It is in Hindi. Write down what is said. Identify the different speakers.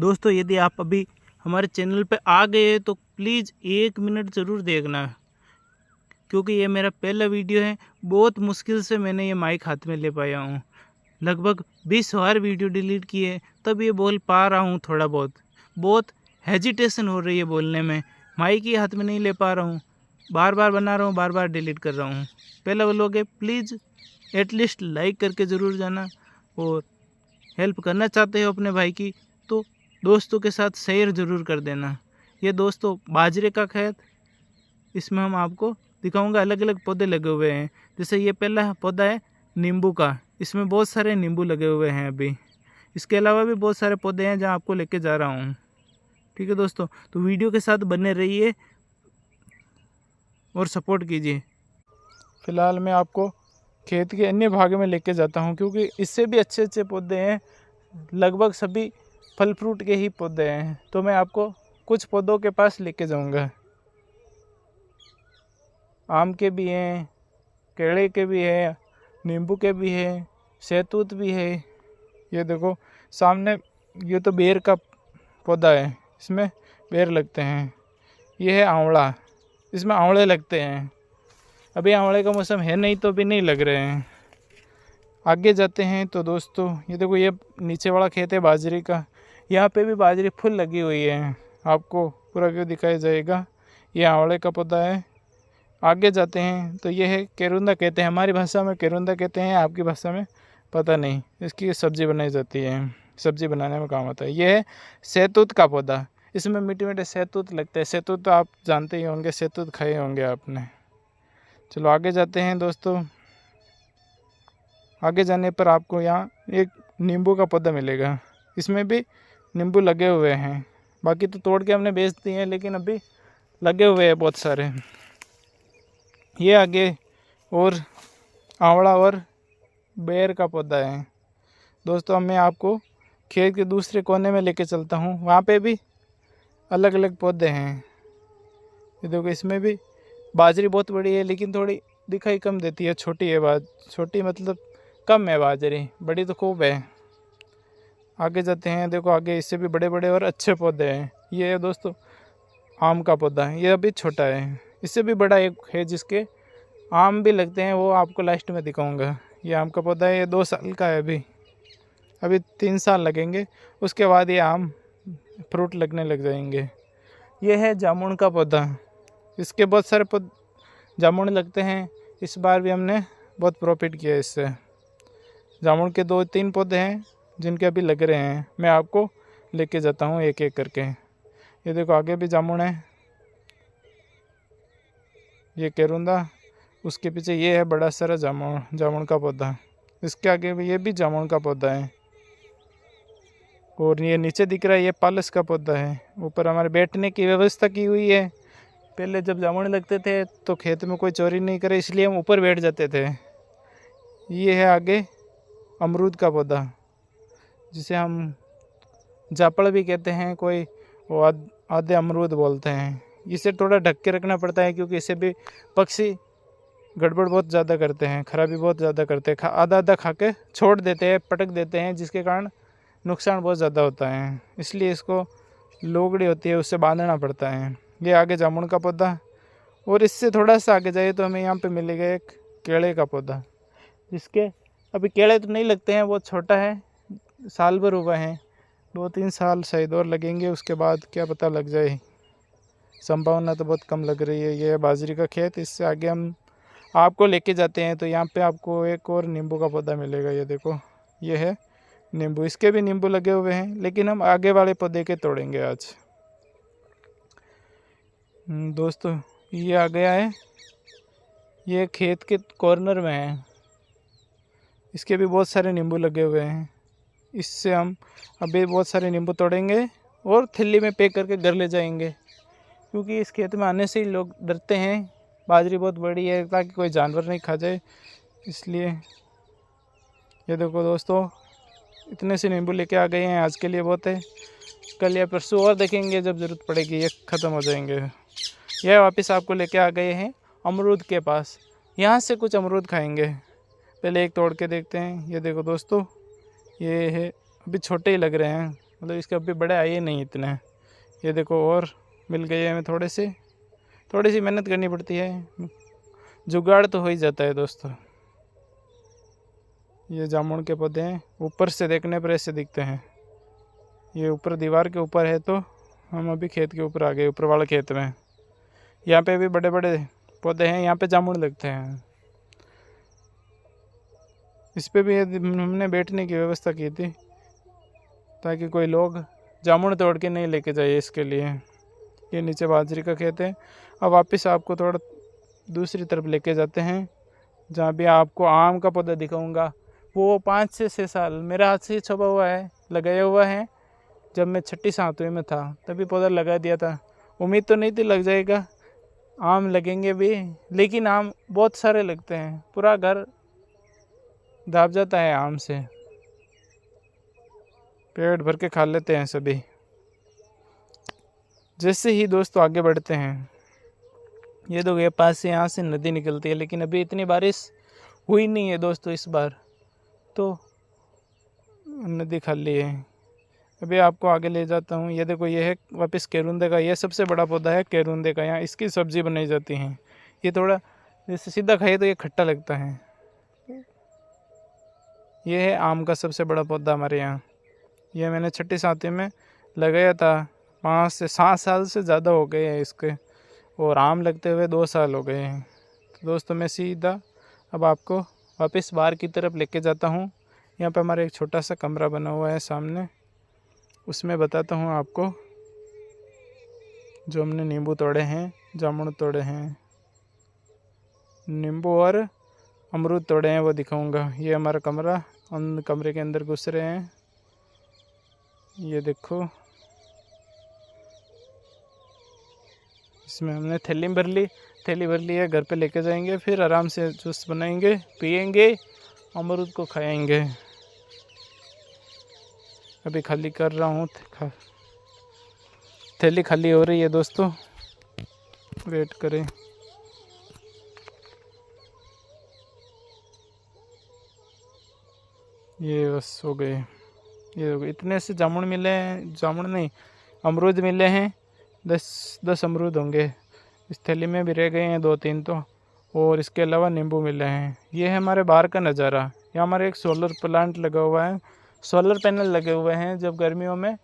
Speaker 1: दोस्तों यदि आप अभी हमारे चैनल पे आ गए हैं तो प्लीज़ 1 मिनट ज़रूर देखना, क्योंकि ये मेरा पहला वीडियो है। बहुत मुश्किल से मैंने ये माइक हाथ में ले पाया हूँ। लगभग 20 बार वीडियो डिलीट किए तब ये बोल पा रहा हूँ। थोड़ा बहुत हेजिटेशन हो रही है बोलने में, माइक ही हाथ में नहीं ले पा रहा हूँ। बार बार बना रहा हूँ, बार बार डिलीट कर रहा हूँ। पहला वो लोग है, प्लीज़ एटलीस्ट लाइक करके ज़रूर जाना, और हेल्प करना चाहते हो अपने भाई की तो दोस्तों के साथ शेयर ज़रूर कर देना। ये दोस्तों बाजरे का खेत, इसमें हम आपको दिखाऊंगा अलग अलग पौधे लगे हुए हैं। जैसे ये पहला पौधा है नींबू का, इसमें बहुत सारे नींबू लगे हुए हैं अभी। इसके अलावा भी बहुत सारे पौधे हैं जहां आपको लेके जा रहा हूं। ठीक है दोस्तों, तो वीडियो के साथ बने रहिए और सपोर्ट कीजिए। फिलहाल मैं आपको खेत के अन्य भाग में लेके जाता हूं, क्योंकि इससे भी अच्छे अच्छे पौधे हैं। लगभग सभी फल फ्रूट के ही पौधे हैं, तो मैं आपको कुछ पौधों के पास लेके जाऊंगा। आम के भी हैं, केले के भी हैं, नींबू के भी हैं, शहतूत भी है। ये देखो सामने, ये तो बेर का पौधा है, इसमें बेर लगते हैं। ये है आंवला, इसमें आंवले लगते हैं। अभी आंवले का मौसम है नहीं तो अभी नहीं लग रहे हैं। आगे जाते हैं तो दोस्तों ये देखो, ये नीचे वाला खेत है बाजरे का। यहाँ पे भी बाजरी फुल लगी हुई है, आपको पूरा व्यू दिखाया जाएगा। ये आंवले का पौधा है। आगे जाते हैं तो ये है केरुंदा, कहते हैं हमारी भाषा में केरुंदा कहते हैं, आपकी भाषा में पता नहीं। इसकी सब्ज़ी बनाई जाती है, सब्ज़ी बनाने में काम आता है। ये है शहतूत का पौधा, इसमें मीठे मीठे शहतूत लगते हैं। शहतूत तो आप जानते ही होंगे, शहतूत खाए होंगे आपने। चलो आगे जाते हैं दोस्तों। आगे जाने पर आपको यहाँ एक नींबू का पौधा मिलेगा, इसमें भी नींबू लगे हुए हैं। बाकी तो तोड़ के हमने बेच दिए हैं, लेकिन अभी लगे हुए हैं बहुत सारे। ये आगे और आंवला और बेर का पौधा है। दोस्तों अब मैं आपको खेत के दूसरे कोने में लेके चलता हूँ, वहाँ पे भी अलग अलग पौधे हैं। ये देखो, इसमें भी बाजरी बहुत बड़ी है, लेकिन थोड़ी दिखाई कम देती है, छोटी है। छोटी मतलब कम है बाजरी, बड़ी तो खूब है। आगे जाते हैं, देखो आगे इससे भी बड़े बड़े और अच्छे पौधे हैं। ये है दोस्तों आम का पौधा है, ये अभी छोटा है। इससे भी बड़ा एक है जिसके आम भी लगते हैं, वो आपको लास्ट में दिखाऊंगा। ये आम का पौधा है, ये 2 साल का है अभी 3 साल लगेंगे, उसके बाद ये आम फ्रूट लगने लग जाएंगे। ये है जामुन का पौधा, इसके बहुत सारे जामुन लगते हैं। इस बार भी हमने बहुत प्रॉफिट किया इससे। जामुन के 2-3 पौधे हैं जिनके अभी लग रहे हैं, मैं आपको लेके जाता हूँ एक एक करके। ये देखो आगे भी जामुन है, ये केरुंदा, उसके पीछे ये है बड़ा सारा जामुन का पौधा। इसके आगे भी ये भी जामुन का पौधा है, और ये नीचे दिख रहा है ये पालस का पौधा है। ऊपर हमारे बैठने की व्यवस्था की हुई है। पहले जब जामुन लगते थे तो खेत में कोई चोरी नहीं करे, इसलिए हम ऊपर बैठ जाते थे। ये है आगे अमरूद का पौधा, जिसे हम जापड़ भी कहते हैं, कोई वो आधे अमरूद बोलते हैं। इसे थोड़ा ढक के रखना पड़ता है, क्योंकि इसे भी पक्षी गड़बड़ बहुत ज़्यादा करते हैं, खराबी बहुत ज़्यादा करते हैं। आधा आधा खा के छोड़ देते हैं, पटक देते हैं, जिसके कारण नुकसान बहुत ज़्यादा होता है। इसलिए इसको लोगड़ी होती है, उससे बांधना पड़ता है। ये आगे जामुन का पौधा, और इससे थोड़ा सा आगे जाइए तो हमें यहाँ पे मिलेगा एक केले का पौधा, जिसके अभी केले तो नहीं लगते हैं, बहुत छोटा है, साल भर हुआ है। 2-3 साल शायद और लगेंगे, उसके बाद क्या पता लग जाए, संभावना तो बहुत कम लग रही है। ये बाजरी का खेत, इससे आगे हम आपको लेके जाते हैं तो यहाँ पे आपको एक और नींबू का पौधा मिलेगा। ये देखो, ये है नींबू, इसके भी नींबू लगे हुए हैं, लेकिन हम आगे वाले पौधे के तोड़ेंगे आज। दोस्तों ये आ गया है, ये खेत के कॉर्नर में है, इसके भी बहुत सारे नींबू लगे हुए हैं। इससे हम अभी बहुत सारे नींबू तोड़ेंगे और थैली में पैक करके घर ले जाएंगे, क्योंकि इस खेत में आने से ही लोग डरते हैं। बाजरी बहुत बड़ी है, ताकि कोई जानवर नहीं खा जाए, इसलिए। ये देखो दोस्तों, इतने से नींबू लेके आ गए हैं, आज के लिए बहुत है। कल या परसों और देखेंगे, जब ज़रूरत पड़ेगी ये ख़त्म हो जाएंगे। यह वापस आपको लेके आ गए हैं अमरूद के पास, यहाँ से कुछ अमरूद खाएंगे। पहले एक तोड़ के देखते हैं। ये देखो दोस्तों, ये है, अभी छोटे ही लग रहे हैं, मतलब इसके अभी बड़े आए नहीं इतने। ये देखो और मिल गए हमें थोड़ी सी मेहनत करनी पड़ती है, जुगाड़ तो हो ही जाता है दोस्तों। ये जामुन के पौधे हैं, ऊपर से देखने पर ऐसे दिखते हैं। ये ऊपर दीवार के ऊपर है, तो हम अभी खेत के ऊपर आ गए, ऊपर वाले खेत में। यहाँ पे भी बड़े बड़े पौधे हैं, यहाँ पे जामुन लगते हैं। इस पे भी हमने बैठने की व्यवस्था की थी ताकि कोई लोग जामुन तोड़ के नहीं लेके जाए, इसके लिए। ये नीचे बाजरी का खेत है। अब वापस आपको थोड़ा दूसरी तरफ लेके जाते हैं, जहाँ भी आपको आम का पौधा दिखाऊंगा। वो 5 से 6 साल मेरे हाथ से छुपा हुआ है, लगाया हुआ है। जब मैं 6ठी 7वीं में था तभी पौधा लगा दिया था। उम्मीद तो नहीं थी लग जाएगा, आम लगेंगे भी, लेकिन आम बहुत सारे लगते हैं, पूरा घर दाब जाता है आम से। पेट भर के खा लेते हैं सभी। जैसे ही दोस्तों आगे बढ़ते हैं, ये तो ये पास से यहाँ से नदी निकलती है, लेकिन अभी इतनी बारिश हुई नहीं है दोस्तों इस बार, तो नदी खाली है। अभी आपको आगे ले जाता हूँ। ये देखो, ये है वापस केरुंदे का, ये सबसे बड़ा पौधा है केरुंदे का। यहाँ इसकी सब्जी बनाई जाती है। ये थोड़ा जैसे सीधा खाइए तो ये खट्टा लगता है। ये है आम का सबसे बड़ा पौधा हमारे यहाँ। ये मैंने 6ठी 7वीं में लगाया था। 5 से 7 साल से ज़्यादा हो गए हैं इसके, और आम लगते हुए 2 साल हो गए हैं। तो दोस्तों मैं सीधा अब आपको वापस बाहर की तरफ लेके जाता हूँ। यहाँ पे हमारा एक छोटा सा कमरा बना हुआ है सामने, उसमें बताता हूँ आपको जो हमने नींबू तोड़े हैं, जामुन तोड़े हैं, नींबू और अमरूद तोड़े हैं, वो दिखाऊंगा। ये हमारा कमरा, कमरे के अंदर घुस रहे हैं। ये देखो, इसमें हमने थैली भर ली है, घर पे लेके जाएंगे, फिर आराम से जूस बनाएंगे, पिएंगे, अमरूद को खाएंगे। अभी खाली कर रहा हूँ, थैली खाली हो रही है दोस्तों, वेट करें। ये बस हो गए। ये इतने से जामुन मिले हैं, जामुन नहीं अमरूद मिले हैं, 10 अमरूद होंगे। इस थैली में भी रह गए हैं 2-3 तो, और इसके अलावा नींबू मिले हैं। ये है हमारे बाहर का नज़ारा। यहाँ हमारे एक सोलर प्लांट लगा हुआ है, सोलर पैनल लगे हुए हैं। जब गर्मियों में